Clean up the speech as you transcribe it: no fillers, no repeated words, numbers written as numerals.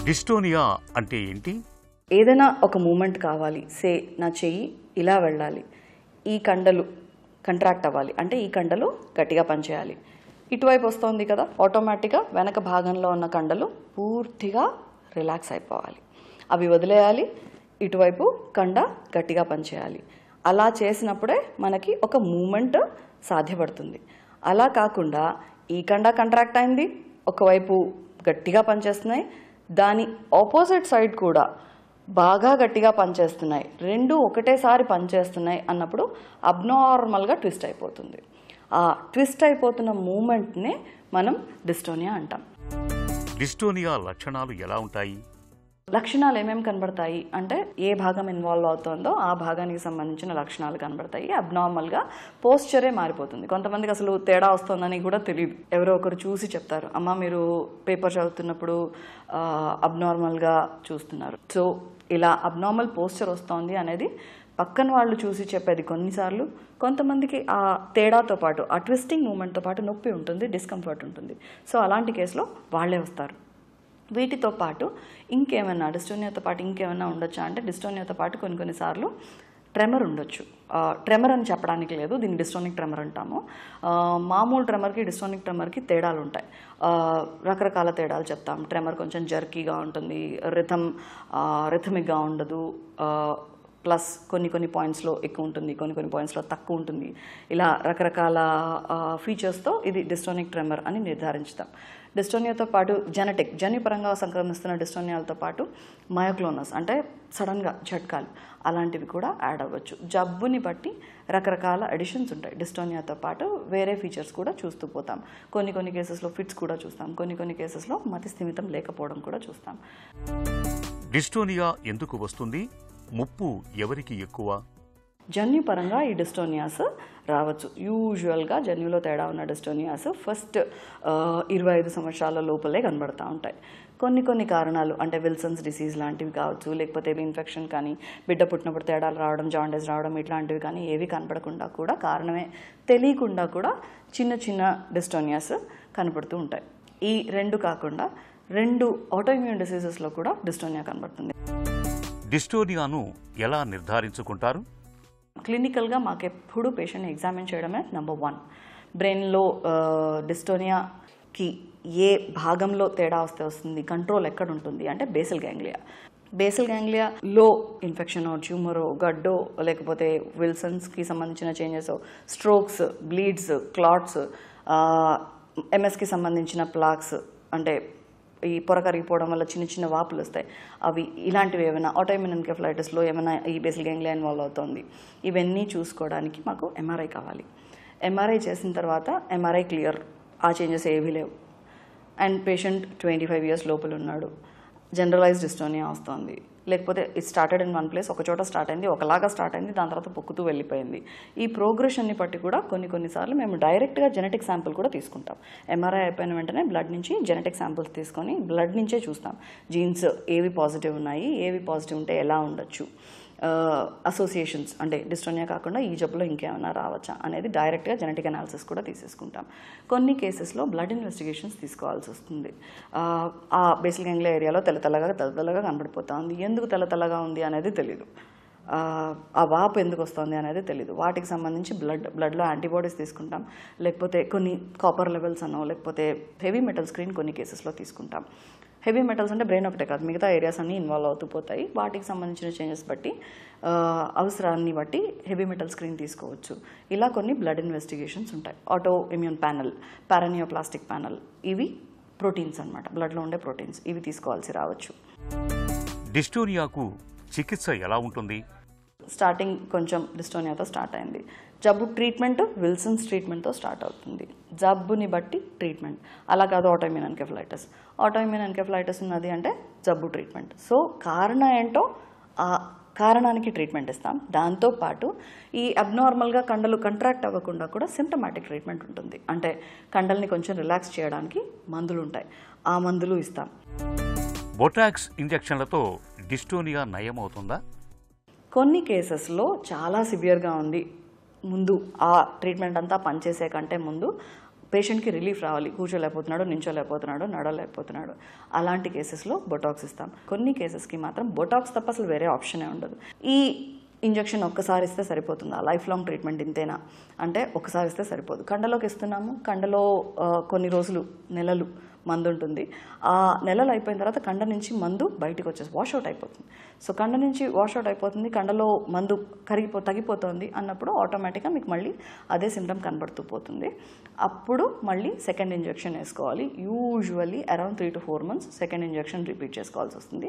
Dystonia అంటే ఏంటి? ఏదైనా ఒక మూమెంట్ కావాలి, సే నా చెయ్యి ఇలా వెళ్ళాలి, ఈ కండలు కంట్రాక్ట్ అవ్వాలి అంటే ఈ కండలు గట్టిగా పనిచేయాలి. ఇటువైపు వస్తుంది కదా, ఆటోమేటిక్గా వెనక భాగంలో ఉన్న కండలు పూర్తిగా రిలాక్స్ అయిపోవాలి, అవి వదిలేయాలి, ఇటువైపు కండ గట్టిగా పనిచేయాలి. అలా చేసినప్పుడే మనకి ఒక మూమెంట్ సాధ్యపడుతుంది. అలా కాకుండా ఈ కండ కంట్రాక్ట్ అయింది, ఒకవైపు గట్టిగా పనిచేస్తున్నాయి, దాని ఆపోజిట్ సైడ్ కూడా బాగా గట్టిగా పనిచేస్తున్నాయి, రెండు ఒకటేసారి పనిచేస్తున్నాయి అన్నప్పుడు అబ్నార్మల్గా ట్విస్ట్ అయిపోతుంది. ఆ ట్విస్ట్ అయిపోతున్న మూమెంట్నే మనం డిస్టోనియా అంటాం. డిస్టోనియా లక్షణాలు ఎలా ఉంటాయి? లక్షణాలు ఏమేమి కనబడతాయి అంటే ఏ భాగం ఇన్వాల్వ్ అవుతుందో ఆ భాగానికి సంబంధించిన లక్షణాలు కనబడతాయి. అబ్నార్మల్గా పోస్చరే మారిపోతుంది. కొంతమందికి అసలు తేడా వస్తుందని కూడా తెలియదు. ఎవరో ఒకరు చూసి చెప్తారు, అమ్మ మీరు పేపర్ చదువుతున్నప్పుడు అబ్నార్మల్గా చూస్తున్నారు. సో ఇలా అబ్నార్మల్ పోస్చర్ వస్తుంది అనేది పక్కన వాళ్ళు చూసి చెప్పేది కొన్నిసార్లు. కొంతమందికి ఆ తేడాతో పాటు ఆ ట్విస్టింగ్ మూమెంట్తో పాటు నొప్పి ఉంటుంది, డిస్కంఫర్ట్ ఉంటుంది. సో అలాంటి కేసులో వాళ్ళే వస్తారు. వీటితో పాటు ఇంకేమైనా డిస్టోనియాతో పాటు ఇంకేమైనా ఉండొచ్చా అంటే డిస్టోనియాతో పాటు కొన్నిసార్లు ట్రెమర్ ఉండొచ్చు. ట్రెమర్ అని చెప్పడానికి లేదు, దీన్ని డిస్టోనిక్ ట్రెమర్ అంటాము. మామూలు ట్రెమర్కి డిస్టోనిక్ ట్రెమర్కి తేడాలు ఉంటాయి, రకరకాల తేడాలు చెప్తాం. ట్రెమర్ కొంచెం జర్కీగా ఉంటుంది, రిథమిక్గా ఉండదు, ప్లస్ కొన్ని పాయింట్స్లో ఎక్కువ ఉంటుంది, కొన్ని పాయింట్స్లో తక్కువ ఉంటుంది. ఇలా రకరకాల ఫీచర్స్తో ఇది డిస్టోనిక్ ట్రెమర్ అని నిర్ధారించుతాం. డిస్టోనియాతో పాటు జన్యుపరంగా సంక్రమిస్తున్న డిస్టోనియాలతో పాటు మయోక్లోనస్ అంటే సడన్గా ఝట్కాలు అలాంటివి కూడా యాడ్ అవ్వచ్చు. జబ్బుని బట్టి రకరకాల అడిషన్స్ ఉంటాయి. డిస్టోనియాతో పాటు వేరే ఫీచర్స్ కూడా చూస్తూ పోతాం. కొన్ని కేసెస్లో ఫిట్స్ కూడా చూస్తాం, కొన్ని కేసెస్లో మతి స్థిమితం లేకపోవడం కూడా చూస్తాం. డిస్టోనియా ఎందుకు వస్తుంది? ముప్పు ఎవరికి ఎక్కువ? జన్యుపరంగా ఈ డిస్టోనియాస్ రావచ్చు. యూజువల్గా జన్యులో తేడా ఉన్న డిస్టోనియాస్ ఫస్ట్ 25 సంవత్సరాల లోపలే కనబడుతూ ఉంటాయి. కొన్ని కారణాలు అంటే విల్సన్స్ డిసీజ్ లాంటివి కావచ్చు, లేకపోతే ఇన్ఫెక్షన్ కానీ, బిడ్డ పుట్టినప్పుడు తేడాలు రావడం, జాండీస్ రావడం ఇట్లాంటివి కానీ ఏవి కనపడకుండా కూడా కారణమే తెలియకుండా కూడా చిన్న డిస్టోనియాస్ కనపడుతూ ఉంటాయి. ఈ రెండు కాకుండా 2 ఆటోఇమ్యూన్ డిసీజెస్లో కూడా డిస్టోనియా కనబడుతుంది. డిస్టోనియాను ఎలా నిర్ధారించుకుంటారు? క్లినికల్గా మాకెప్పుడు పేషెంట్ని ఎగ్జామిన్ చేయడమే నెంబర్ 1. బ్రెయిన్లో డిస్టోనియాకి ఏ భాగంలో తేడా వస్తుంది, కంట్రోల్ ఎక్కడ ఉంటుంది అంటే బేసల్ గ్యాంగ్లియాలో ఇన్ఫెక్షన్, ట్యూమరో, గడ్డో, లేకపోతే విల్సన్స్కి సంబంధించిన చేంజెస్, స్ట్రోక్స్, బ్లీడ్స్, క్లాట్స్, ఎంఎస్కి సంబంధించిన ప్లాక్స్ అంటే ఈ పొర కరిగిపోవడం వల్ల చిన్న వాపులు వస్తాయి, అవి ఇలాంటివి ఏమైనా ఆటోఇమ్యూన్ ఎన్కెఫలైటిస్లో ఏమైనా ఈ బేసల్ గ్యాంగ్లియా ఇన్వాల్వ్ అవుతుంది, ఇవన్నీ చూసుకోవడానికి మాకు ఎంఆర్ఐ కావాలి. ఎంఆర్ఐ చేసిన తర్వాత ఎంఆర్ఐ క్లియర్, ఆ చేంజెస్ ఏవీ లేవు, అండ్ పేషెంట్ 25 years లోపల ఉన్నాడు, జనరలైజ్డ్ డిస్టోనియా వస్తుంది, లేకపోతే it started in one place, ఒక చోట స్టార్ట్ అయింది, ఒకలాగా స్టార్ట్ అయింది, దాని తర్వాత పొక్కుతూ వెళ్ళిపోయింది. ఈ ప్రోగ్రెషన్ని బట్టి కూడా కొన్నిసార్లు మేము డైరెక్ట్గా జెనెటిక్ శాంపుల్ కూడా తీసుకుంటాం. ఎంఆర్ఐ అయిపోయిన వెంటనే బ్లడ్ నుంచి జెనెటిక్ శాంపుల్స్ తీసుకొని బ్లడ్ నుంచే చూస్తాం జీన్స్ ఏవి పాజిటివ్ ఉన్నాయి, ఏవి పాజిటివ్ ఉంటే ఎలా ఉండొచ్చు, అసోసియేషన్స్ అంటే డిస్టోనియా కాకుండా ఈ జబ్బులో ఇంకేమైనా రావచ్చా అనేది డైరెక్ట్గా జెనెటిక్ అనాలిసిస్ కూడా తీసేసుకుంటాం. కొన్ని కేసెస్లో బ్లడ్ ఇన్వెస్టిగేషన్స్ తీసుకోవాల్సి వస్తుంది. ఆ బేసల్ గ్యాంగ్లియా ఏరియాలో తెల్లగా కనబడిపోతా ఉంది, ఎందుకు తెల్లగా ఉంది అనేది తెలీదు, ఆ వాపు ఎందుకు వస్తుంది అనేది తెలీదు. వాటికి సంబంధించి బ్లడ్లో యాంటీబాడీస్ తీసుకుంటాం, లేకపోతే కొన్ని కాపర్ లెవెల్స్ అనో లేకపోతే హెవీ మెటల్ స్క్రీన్ కొన్ని కేసెస్లో తీసుకుంటాం. హెవీ మెటల్స్ అంటే బ్రెయిన్ ఒకటే కాదు, మిగతా ఏరియాస్ అన్నీ ఇన్వాల్వ్ అవుతూ పోతాయి. వాటికి సంబంధించిన చేంజెస్ బట్టి, అవసరాన్ని బట్టి హెవీ మెటల్ స్క్రీన్ తీసుకోవచ్చు. ఇలా కొన్ని బ్లడ్ ఇన్వెస్టిగేషన్స్ ఉంటాయి. Auto immune panel, paraneoplastic panel, ఇవి ప్రోటీన్స్ అన్నమాట, బ్లడ్లో ఉండే ప్రోటీన్స్, ఇవి తీసుకోవాల్సి రావచ్చు. డిస్టోనియాకు చికిత్స ఎలా ఉంటుంది? స్టార్టింగ్ కొంచెం డిస్టోనియాతో స్టార్ట్ అయింది, జబ్బు ట్రీట్మెంట్ విల్సన్స్ ట్రీట్మెంట్తో స్టార్ట్ అవుతుంది. జబ్బుని బట్టి ట్రీట్మెంట్, అలా కాదు ఆటోఇమ్యూన్ ఎన్కెఫలైటిస్ ఉన్నది అంటే జబ్బు ట్రీట్మెంట్. సో కారణం ఏంటో ఆ కారణానికి ట్రీట్మెంట్ ఇస్తాం. దాంతోపాటు ఈ అబ్నార్మల్గా కండలు కంట్రాక్ట్ అవ్వకుండా కూడా సిమ్టమాటిక్ ట్రీట్మెంట్ ఉంటుంది. అంటే కండల్ని కొంచెం రిలాక్స్ చేయడానికి మందులు ఉంటాయి, ఆ మందులు ఇస్తాం. బొటాక్స్ ఇంజెక్షన్లతో డిస్టోనియా నయమవుతుందా? కొన్ని కేసెస్లో చాలా సివియర్గా ఉంది, ముందు ఆ ట్రీట్మెంట్ అంతా పనిచేసే కంటే ముందు పేషెంట్కి రిలీఫ్ రావాలి, కూర్చోలేకపోతున్నాడు, నించోలేకపోతున్నాడు, నడవలేకపోతున్నాడు. అలాంటి కేసెస్లో బొటాక్స్ ఇస్తాం. కొన్ని కేసెస్కి మాత్రం బొటాక్స్ తప్ప అసలు వేరే ఆప్షనే ఉండదు. ఈ ఇంజెక్షన్ ఒక్కసారి ఇస్తే సరిపోతుందా, లైఫ్ లాంగ్ ట్రీట్మెంట్ ఇంతేనా అంటే ఒక్కసారి ఇస్తే సరిపోదు. కండలోకి ఇస్తున్నాము, కండలో కొన్ని రోజులు, నెలలు మందు ఉంటుంది. ఆ నెలలు అయిపోయిన తర్వాత కండ నుంచి మందు బయటకు వచ్చేసి వాష్అవుట్ అయిపోతుంది. సో కండ నుంచి వాష్అవుట్ అయిపోతుంది, కండలో మందు తగ్గిపోతుంది అన్నప్పుడు ఆటోమేటిక్గా మీకు మళ్ళీ అదే సిమ్టమ్ కనబడుతూ పోతుంది. అప్పుడు మళ్ళీ సెకండ్ ఇంజెక్షన్ వేసుకోవాలి. Usually around 3 to 4 months second injection repeat చేసుకోవాల్సి వస్తుంది.